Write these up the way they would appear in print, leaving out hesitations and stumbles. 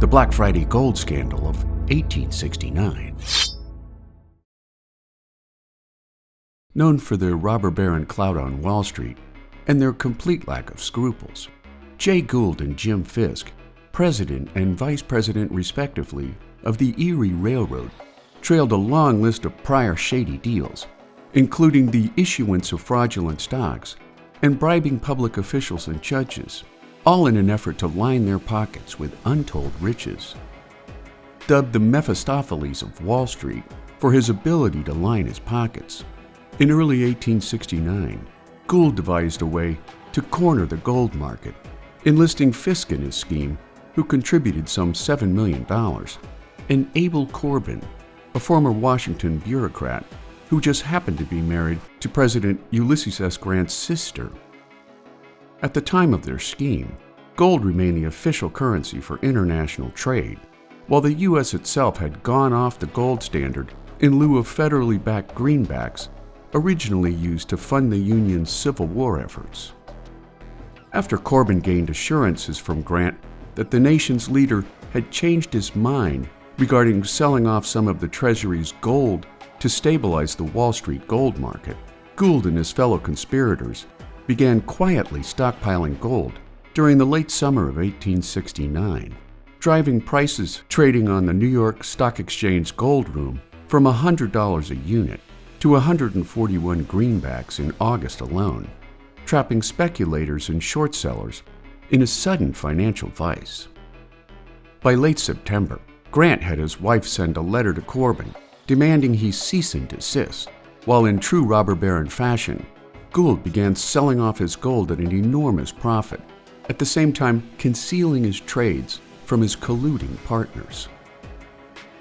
the Black Friday gold scandal of 1869. Known for their robber baron clout on Wall Street and their complete lack of scruples, Jay Gould and Jim Fisk, president and vice president respectively of the Erie Railroad, trailed a long list of prior shady deals, including the issuance of fraudulent stocks and bribing public officials and judges, all in an effort to line their pockets with untold riches. Dubbed the Mephistopheles of Wall Street for his ability to line his pockets, in early 1869, Gould devised a way to corner the gold market, enlisting Fisk in his scheme, who contributed some $7 million, and Abel Corbin, a former Washington bureaucrat who just happened to be married to President Ulysses S. Grant's sister. At the time of their scheme, gold remained the official currency for international trade, while the U.S. itself had gone off the gold standard in lieu of federally backed greenbacks originally used to fund the Union's Civil War efforts. After Corbin gained assurances from Grant that the nation's leader had changed his mind regarding selling off some of the Treasury's gold to stabilize the Wall Street gold market, Gould and his fellow conspirators began quietly stockpiling gold during the late summer of 1869, driving prices trading on the New York Stock Exchange gold room from $100 a unit to 141 greenbacks in August alone, trapping speculators and short sellers in a sudden financial vice. By late September, Grant had his wife send a letter to Corbin demanding he cease and desist, while in true robber baron fashion, Gould began selling off his gold at an enormous profit, at the same time concealing his trades from his colluding partners.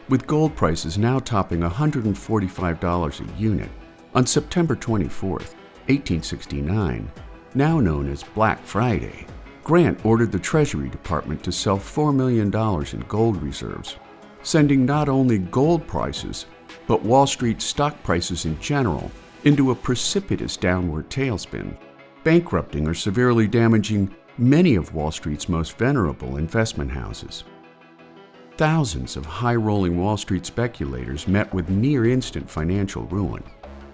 With gold prices now topping $145 a unit, on September 24, 1869, now known as Black Friday, Grant ordered the Treasury Department to sell $4 million in gold reserves, sending not only gold prices, but Wall Street stock prices in general into a precipitous downward tailspin, bankrupting or severely damaging many of Wall Street's most venerable investment houses. Thousands of high-rolling Wall Street speculators met with near-instant financial ruin,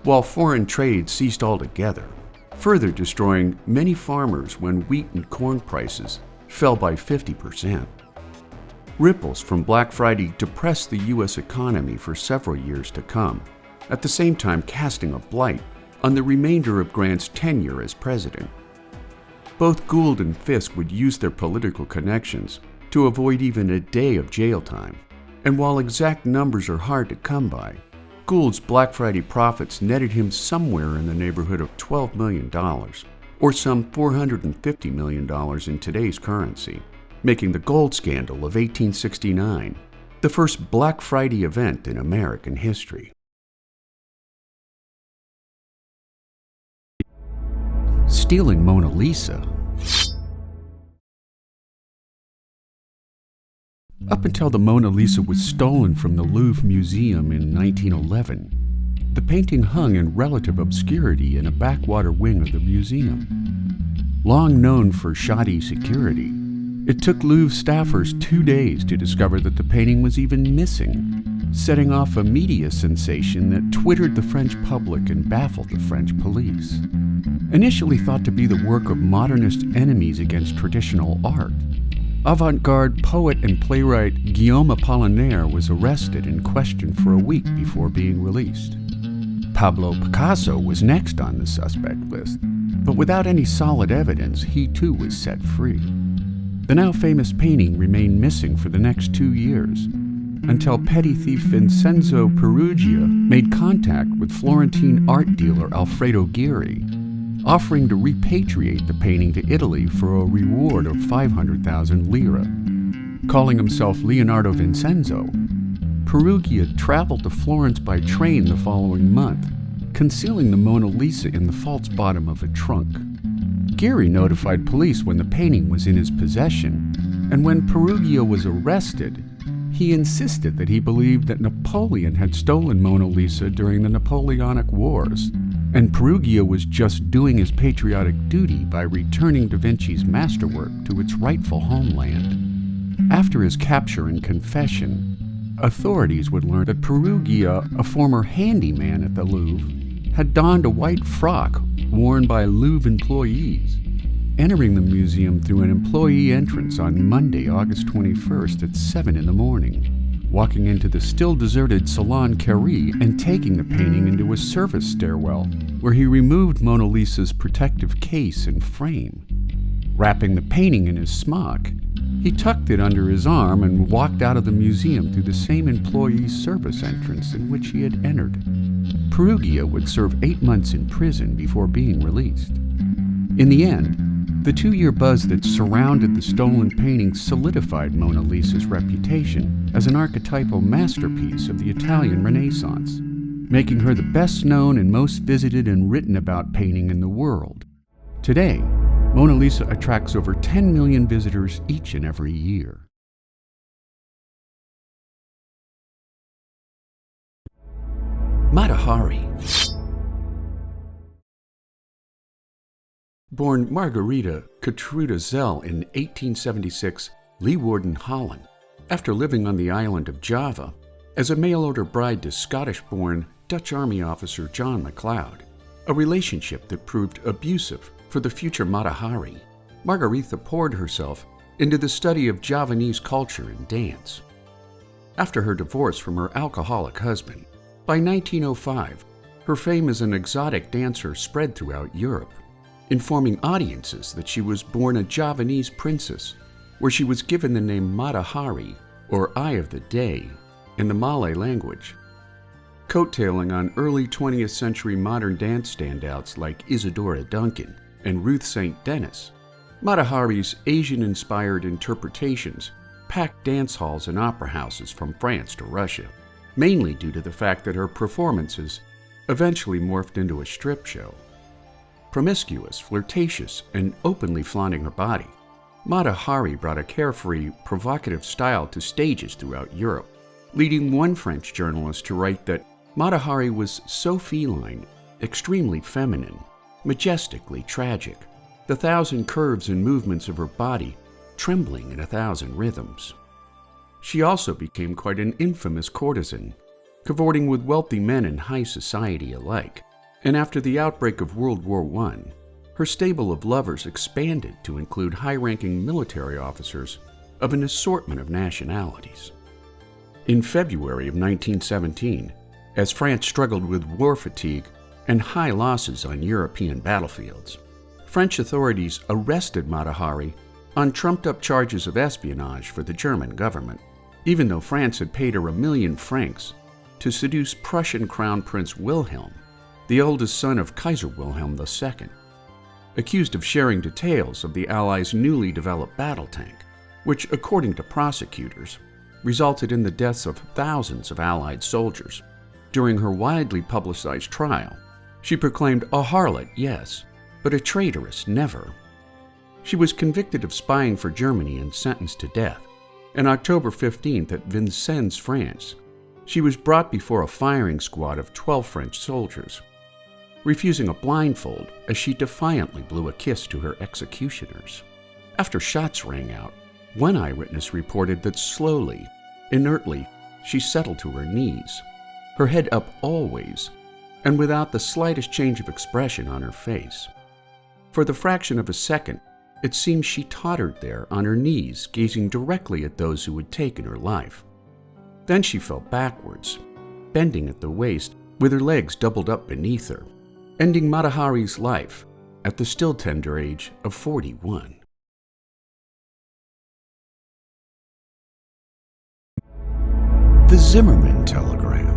while foreign trade ceased altogether, further destroying many farmers when wheat and corn prices fell by 50%. Ripples from Black Friday depressed the U.S. economy for several years to come, at the same time casting a blight on the remainder of Grant's tenure as president. Both Gould and Fisk would use their political connections to avoid even a day of jail time, and while exact numbers are hard to come by, Gould's Black Friday profits netted him somewhere in the neighborhood of $12 million, or some $450 million in today's currency, making the gold scandal of 1869 the first Black Friday event in American history. Stealing Mona Lisa. Up until the Mona Lisa was stolen from the Louvre Museum in 1911, the painting hung in relative obscurity in a backwater wing of the museum. Long known for shoddy security, it took Louvre staffers 2 days to discover that the painting was even missing, setting off a media sensation that twittered the French public and baffled the French police. Initially thought to be the work of modernist enemies against traditional art, avant-garde poet and playwright Guillaume Apollinaire was arrested and questioned for a week before being released. Pablo Picasso was next on the suspect list, but without any solid evidence, he too was set free. The now famous painting remained missing for the next 2 years, until petty thief Vincenzo Peruggia made contact with Florentine art dealer Alfredo Ghirri, offering to repatriate the painting to Italy for a reward of 500,000 lire. Calling himself Leonardo Vincenzo, Peruggia traveled to Florence by train the following month, concealing the Mona Lisa in the false bottom of a trunk. Ghirri notified police when the painting was in his possession, and when Peruggia was arrested, he insisted that he believed that Napoleon had stolen Mona Lisa during the Napoleonic Wars, and Peruggia was just doing his patriotic duty by returning Da Vinci's masterwork to its rightful homeland. After after his capture and confession, authorities would learn that Perugia, a former handyman at the Louvre, had donned a white frock worn by Louvre employees, entering the museum through an employee entrance on Monday, August 21st at 7 in the morning, walking into the still-deserted Salon Carré and taking the painting into a service stairwell, where he removed Mona Lisa's protective case and frame. Wrapping the painting in his smock, he tucked it under his arm and walked out of the museum through the same employee service entrance in which he had entered. Perugia would serve 8 months in prison before being released. In the end, the 2-year buzz that surrounded the stolen painting solidified Mona Lisa's reputation as an archetypal masterpiece of the Italian Renaissance, making her the best-known and most visited and written about painting in the world. Today, Mona Lisa attracts over 10 million visitors each and every year. Mata Hari. Born Margarita Gertruda Zell in 1876, Leeuwarden, Holland, after living on the island of Java as a mail-order bride to Scottish-born Dutch Army officer John MacLeod, a relationship that proved abusive for the future Mata Hari, Margarita poured herself into the study of Javanese culture and dance. After her divorce from her alcoholic husband, by 1905, her fame as an exotic dancer spread throughout Europe, informing audiences that she was born a Javanese princess, where she was given the name Mata Hari, or Eye of the Day, in the Malay language. Coattailing on early 20th century modern dance standouts like Isadora Duncan and Ruth St. Denis, Mata Hari's Asian-inspired interpretations packed dance halls and opera houses from France to Russia, mainly due to the fact that her performances eventually morphed into a strip show. Promiscuous, flirtatious, and openly flaunting her body, Mata Hari brought a carefree, provocative style to stages throughout Europe, leading one French journalist to write that Mata Hari was so feline, extremely feminine, majestically tragic, the 1,000 curves and movements of her body trembling in 1,000 rhythms. She also became quite an infamous courtesan, cavorting with wealthy men in high society alike, and after the outbreak of World War I, her stable of lovers expanded to include high-ranking military officers of an assortment of nationalities. In February of 1917, as France struggled with war fatigue and high losses on European battlefields, French authorities arrested Mata Hari on trumped-up charges of espionage for the German government, even though France had paid her 1 million francs to seduce Prussian Crown Prince Wilhelm, the oldest son of Kaiser Wilhelm II, accused of sharing details of the Allies' newly developed battle tank, which, according to prosecutors, resulted in the deaths of thousands of Allied soldiers. During her widely publicized trial, she proclaimed a harlot, yes, but a traitoress, never. She was convicted of spying for Germany and sentenced to death. On October 15th at Vincennes, France, she was brought before a firing squad of 12 French soldiers, refusing a blindfold as she defiantly blew a kiss to her executioners. After shots rang out, one eyewitness reported that slowly, inertly, she settled to her knees, her head up always, and without the slightest change of expression on her face. For the fraction of a second, it seemed she tottered there on her knees, gazing directly at those who had taken her life. Then she fell backwards, bending at the waist with her legs doubled up beneath her, ending Mata Hari's life at the still tender age of 41. The Zimmerman telegram.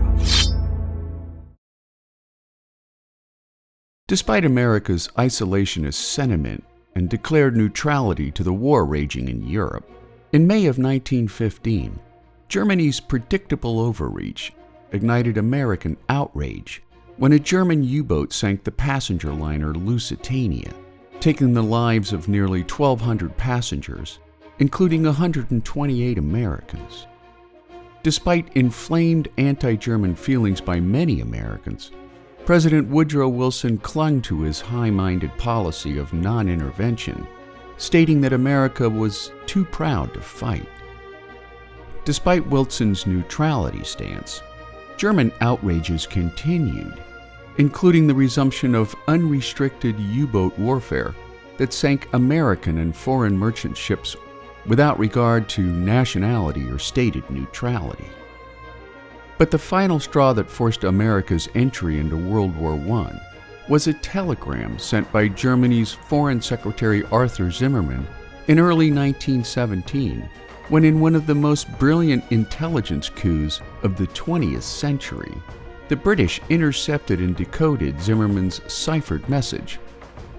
Despite America's isolationist sentiment and declared neutrality to the war raging in Europe, in May of 1915, Germany's predictable overreach ignited American outrage when a German U-boat sank the passenger liner Lusitania, taking the lives of nearly 1,200 passengers, including 128 Americans. Despite inflamed anti-German feelings by many Americans, President Woodrow Wilson clung to his high-minded policy of non-intervention, stating that America was too proud to fight. Despite Wilson's neutrality stance, German outrages continued, including the resumption of unrestricted U-boat warfare that sank American and foreign merchant ships without regard to nationality or stated neutrality. But the final straw that forced America's entry into World War I was a telegram sent by Germany's Foreign Secretary Arthur Zimmerman in early 1917, when in one of the most brilliant intelligence coups of the 20th century, the British intercepted and decoded Zimmerman's ciphered message,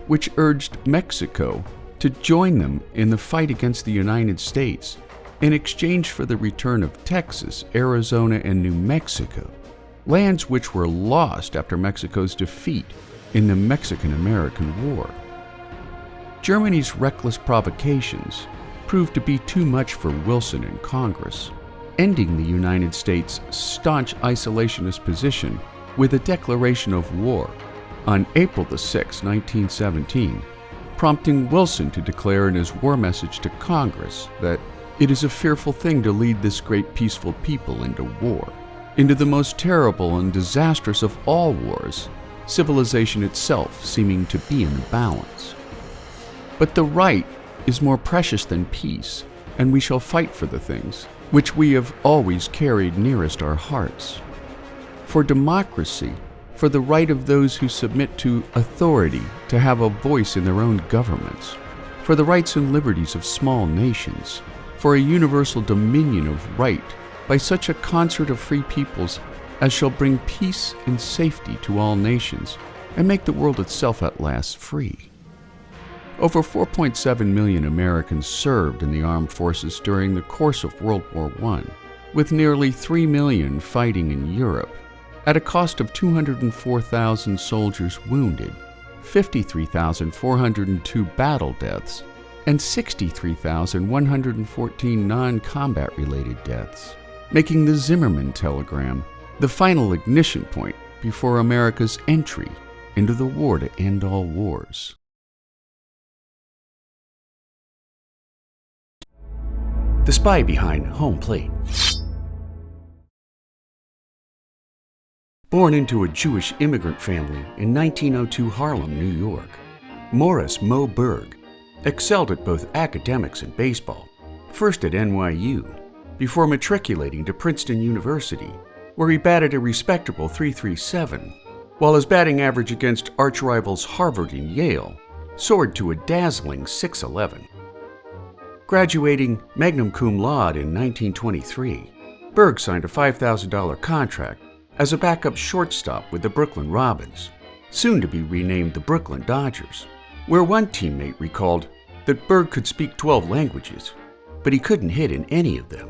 which urged Mexico to join them in the fight against the United States in exchange for the return of Texas, Arizona, and New Mexico, lands which were lost after Mexico's defeat in the Mexican-American War. Germany's reckless provocations proved to be too much for Wilson and Congress, ending the United States' staunch isolationist position with a declaration of war on April 6, 1917, prompting Wilson to declare in his war message to Congress that it is a fearful thing to lead this great peaceful people into war, into the most terrible and disastrous of all wars, civilization itself seeming to be in the balance. But the right is more precious than peace, and we shall fight for the things which we have always carried nearest our hearts. For democracy, for the right of those who submit to authority to have a voice in their own governments, for the rights and liberties of small nations, for a universal dominion of right by such a concert of free peoples as shall bring peace and safety to all nations and make the world itself at last free. Over 4.7 million Americans served in the armed forces during the course of World War I, with nearly 3 million fighting in Europe, at a cost of 204,000 soldiers wounded, 53,402 battle deaths, and 63,114 non-combat-related deaths, making the Zimmerman telegram the final ignition point before America's entry into the war to end all wars. The spy behind home plate. Born into a Jewish immigrant family in 1902 Harlem, New York, Morris Mo Berg excelled at both academics and baseball, first at NYU, before matriculating to Princeton University, where he batted a respectable .337, while his batting average against arch-rivals Harvard and Yale soared to a dazzling .611. Graduating magna cum laude in 1923, Berg signed a $5,000 contract as a backup shortstop with the Brooklyn Robins, soon to be renamed the Brooklyn Dodgers, where one teammate recalled that Berg could speak 12 languages, but he couldn't hit in any of them.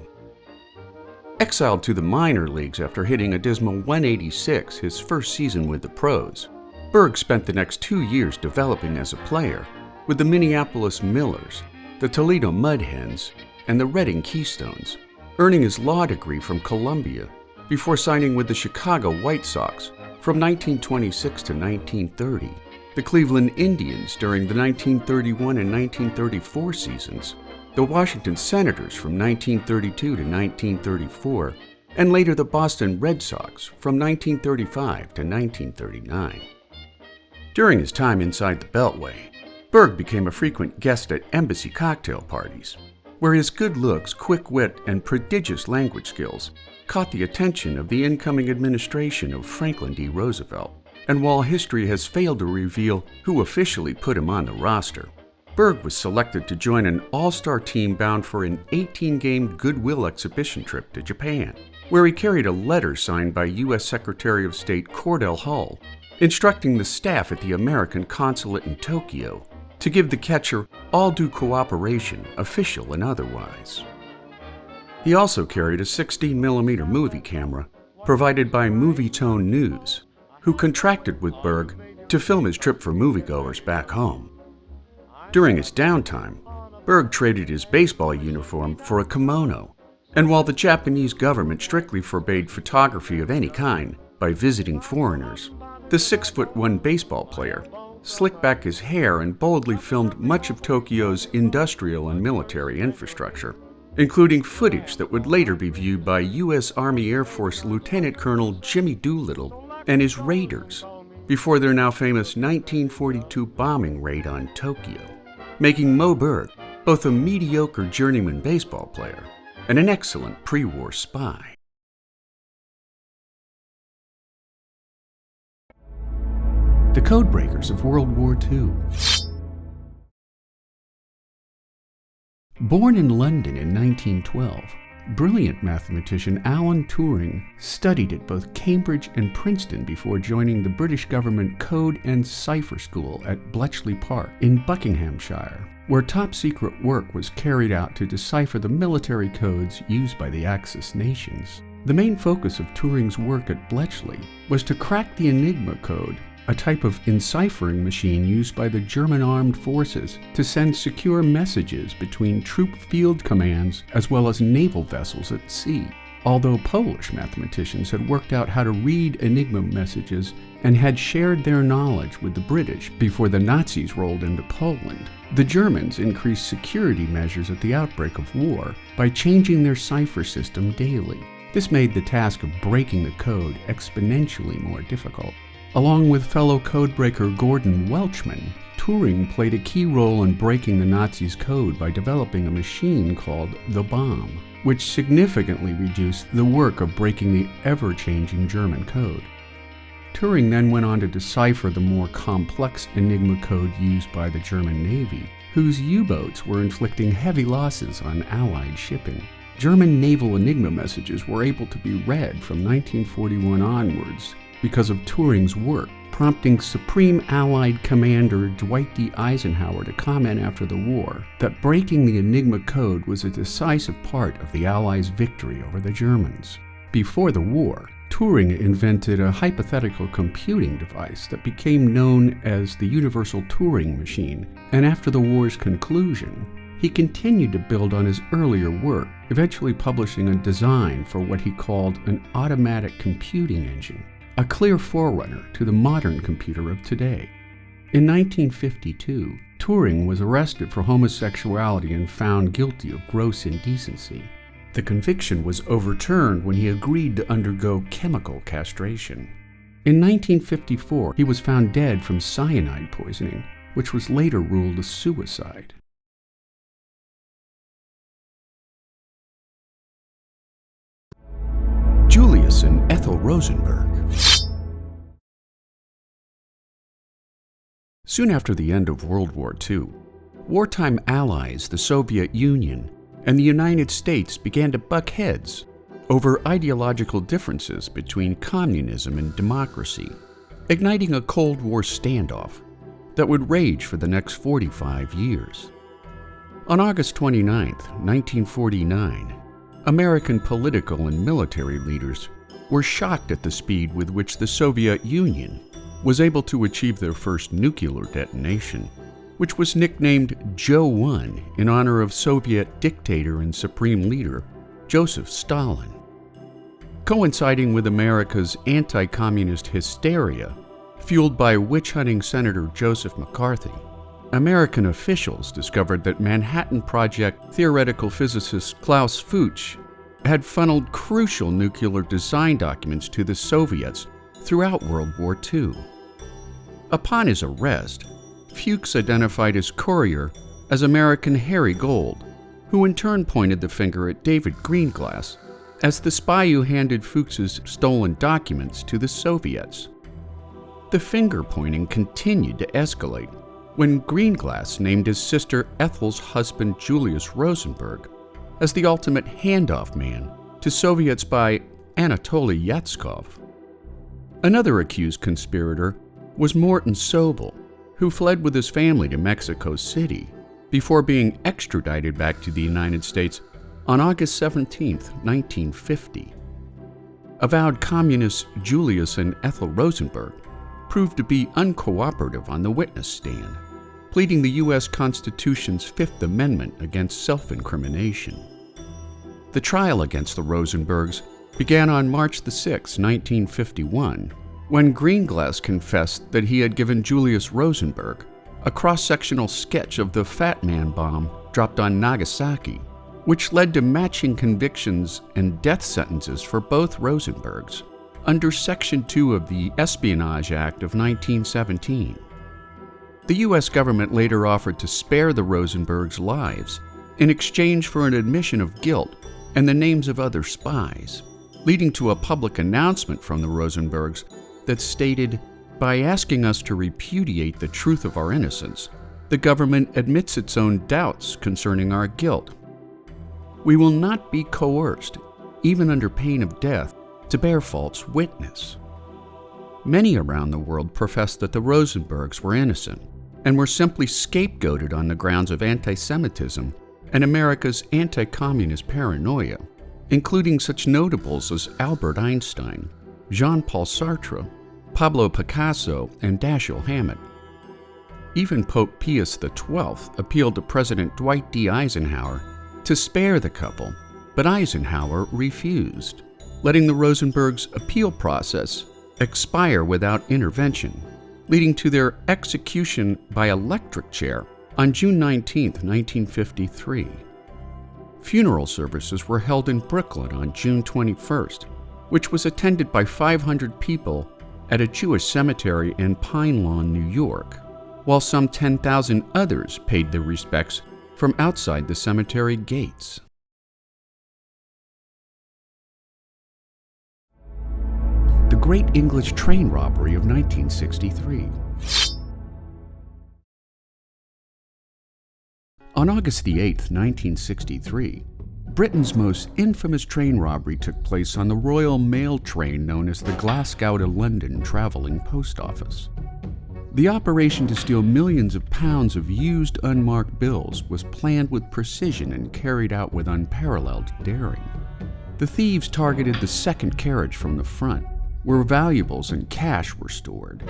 Exiled to the minor leagues after hitting a dismal .186 his first season with the pros, Berg spent the next 2 years developing as a player with the Minneapolis Millers, the Toledo Mud Hens, and the Reading Keystones, earning his law degree from Columbia before signing with the Chicago White Sox from 1926 to 1930, the Cleveland Indians during the 1931 and 1934 seasons, the Washington Senators from 1932 to 1934, and later the Boston Red Sox from 1935 to 1939. During his time inside the Beltway, Berg became a frequent guest at embassy cocktail parties, where his good looks, quick wit, and prodigious language skills caught the attention of the incoming administration of Franklin D. Roosevelt. And while history has failed to reveal who officially put him on the roster, Berg was selected to join an all-star team bound for an 18-game goodwill exhibition trip to Japan, where he carried a letter signed by U.S. Secretary of State Cordell Hull, instructing the staff at the American consulate in Tokyo to give the catcher all due cooperation, official and otherwise. He also carried a 16mm movie camera provided by Movietone News, who contracted with Berg to film his trip for moviegoers back home. During his downtime, Berg traded his baseball uniform for a kimono, and while the Japanese government strictly forbade photography of any kind by visiting foreigners, the 6'1" baseball player slicked back his hair and boldly filmed much of Tokyo's industrial and military infrastructure, including footage that would later be viewed by U.S. Army Air Force Lieutenant Colonel Jimmy Doolittle and his raiders before their now famous 1942 bombing raid on Tokyo, making Moe Berg both a mediocre journeyman baseball player and an excellent pre-war spy. The Codebreakers of World War II. Born in London in 1912, brilliant mathematician Alan Turing studied at both Cambridge and Princeton before joining the British government Code and Cipher School at Bletchley Park in Buckinghamshire, where top-secret work was carried out to decipher the military codes used by the Axis nations. The main focus of Turing's work at Bletchley was to crack the Enigma code, a type of enciphering machine used by the German armed forces to send secure messages between troop field commands as well as naval vessels at sea. Although Polish mathematicians had worked out how to read Enigma messages and had shared their knowledge with the British before the Nazis rolled into Poland, the Germans increased security measures at the outbreak of war by changing their cipher system daily. This made the task of breaking the code exponentially more difficult. Along with fellow codebreaker Gordon Welchman, Turing played a key role in breaking the Nazis' code by developing a machine called the bomb, which significantly reduced the work of breaking the ever-changing German code. Turing then went on to decipher the more complex Enigma code used by the German Navy, whose U-boats were inflicting heavy losses on Allied shipping. German naval Enigma messages were able to be read from 1941 onwards because of Turing's work, prompting Supreme Allied Commander Dwight D. Eisenhower to comment after the war that breaking the Enigma code was a decisive part of the Allies' victory over the Germans. Before the war, Turing invented a hypothetical computing device that became known as the Universal Turing Machine, and after the war's conclusion, he continued to build on his earlier work, eventually publishing a design for what he called an automatic computing engine, a clear forerunner to the modern computer of today. In 1952, Turing was arrested for homosexuality and found guilty of gross indecency. The conviction was overturned when he agreed to undergo chemical castration. In 1954, he was found dead from cyanide poisoning, which was later ruled a suicide. Julius and Ethel Rosenberg. Soon after the end of World War II, wartime allies, the Soviet Union, and the United States began to buck heads over ideological differences between communism and democracy, igniting a Cold War standoff that would rage for the next 45 years. On August 29, 1949, American political and military leaders were shocked at the speed with which the Soviet Union was able to achieve their first nuclear detonation, which was nicknamed Joe 1 in honor of Soviet dictator and supreme leader Joseph Stalin. Coinciding with America's anti-communist hysteria, fueled by witch-hunting Senator Joseph McCarthy, American officials discovered that Manhattan Project theoretical physicist Klaus Fuchs had funneled crucial nuclear design documents to the Soviets throughout World War II. Upon his arrest, Fuchs identified his courier as American Harry Gold, who in turn pointed the finger at David Greenglass as the spy who handed Fuchs's stolen documents to the Soviets. The finger-pointing continued to escalate when Greenglass named his sister Ethel's husband Julius Rosenberg as the ultimate handoff man to Soviet spy Anatoly Yatskov. Another accused conspirator was Morton Sobel, who fled with his family to Mexico City before being extradited back to the United States on August 17, 1950. Avowed communists Julius and Ethel Rosenberg proved to be uncooperative on the witness stand, pleading the U.S. Constitution's Fifth Amendment against self-incrimination. The trial against the Rosenbergs began on March 6, 1951, when Greenglass confessed that he had given Julius Rosenberg a cross-sectional sketch of the Fat Man bomb dropped on Nagasaki which led to matching convictions and death sentences for both Rosenbergs under Section 2 of the Espionage Act of 1917. The U.S. government later offered to spare the Rosenbergs' lives in exchange for an admission of guilt and the names of other spies, leading to a public announcement from the Rosenbergs that stated, "By asking us to repudiate the truth of our innocence, the government admits its own doubts concerning our guilt. We will not be coerced, even under pain of death, to bear false witness." Many around the world professed that the Rosenbergs were innocent and were simply scapegoated on the grounds of anti-Semitism and America's anti-communist paranoia, including such notables as Albert Einstein, Jean-Paul Sartre, Pablo Picasso, and Dashiell Hammett. Even Pope Pius XII appealed to President Dwight D. Eisenhower to spare the couple, but Eisenhower refused, letting the Rosenbergs' appeal process expire without intervention, leading to their execution by electric chair on June 19, 1953. Funeral services were held in Brooklyn on June 21st, which was attended by 500 people at a Jewish cemetery in Pine Lawn, New York, while some 10,000 others paid their respects from outside the cemetery gates. The Great English Train Robbery of 1963. On August 8, 1963, Britain's most infamous train robbery took place on the Royal Mail train known as the Glasgow to London Travelling Post Office. The operation to steal millions of pounds of used unmarked bills was planned with precision and carried out with unparalleled daring. The thieves targeted the second carriage from the front, where valuables and cash were stored.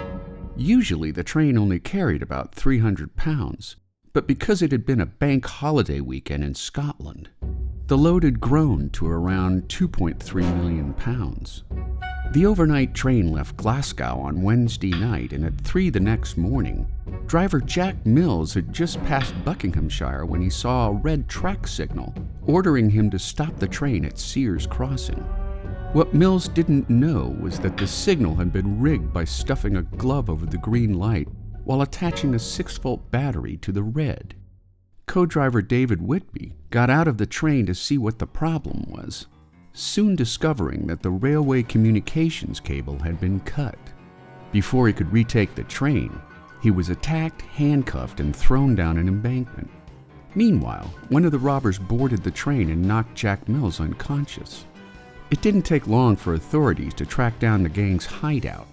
Usually the train only carried about 300 pounds, but because it had been a bank holiday weekend in Scotland, the load had grown to around 2.3 million pounds. The overnight train left Glasgow on Wednesday night, and at 3 the next morning, driver Jack Mills had just passed Buckinghamshire when he saw a red track signal ordering him to stop the train at Sears Crossing. What Mills didn't know was that the signal had been rigged by stuffing a glove over the green light while attaching a 6-volt battery to the red. Co-driver David Whitby got out of the train to see what the problem was, soon discovering that the railway communications cable had been cut. Before he could retake the train, he was attacked, handcuffed, and thrown down an embankment. Meanwhile, one of the robbers boarded the train and knocked Jack Mills unconscious. It didn't take long for authorities to track down the gang's hideout,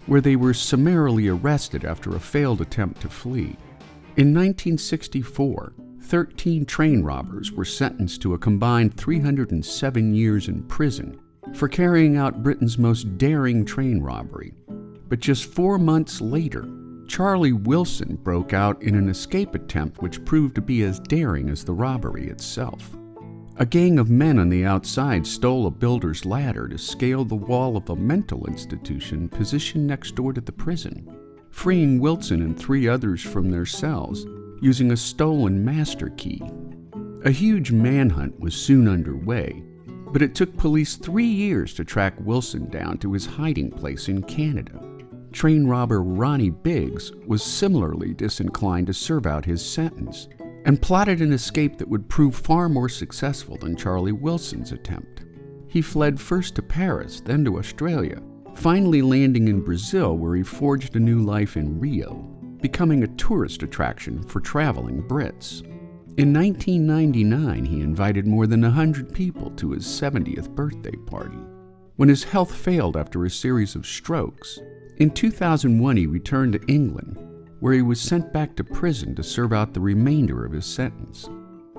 where they were summarily arrested after a failed attempt to flee. In 1964, 13 train robbers were sentenced to a combined 307 years in prison for carrying out Britain's most daring train robbery. But just 4 months later, Charlie Wilson broke out in an escape attempt which proved to be as daring as the robbery itself. A gang of men on the outside stole a builder's ladder to scale the wall of a mental institution positioned next door to the prison, freeing Wilson and 3 others from their cells using a stolen master key. A huge manhunt was soon underway, but it took police 3 years to track Wilson down to his hiding place in Canada. Train robber Ronnie Biggs was similarly disinclined to serve out his sentence and plotted an escape that would prove far more successful than Charlie Wilson's attempt. He fled first to Paris, then to Australia, finally landing in Brazil, where he forged a new life in Rio, becoming a tourist attraction for traveling Brits. In 1999, he invited more than 100 people to his 70th birthday party. When his health failed after a series of strokes, in 2001 he returned to England, where he was sent back to prison to serve out the remainder of his sentence.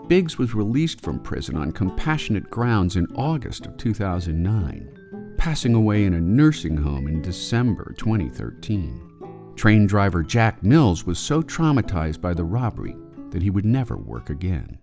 Biggs was released from prison on compassionate grounds in August of 2009, passing away in a nursing home in December 2013. Train driver Jack Mills was so traumatized by the robbery that he would never work again.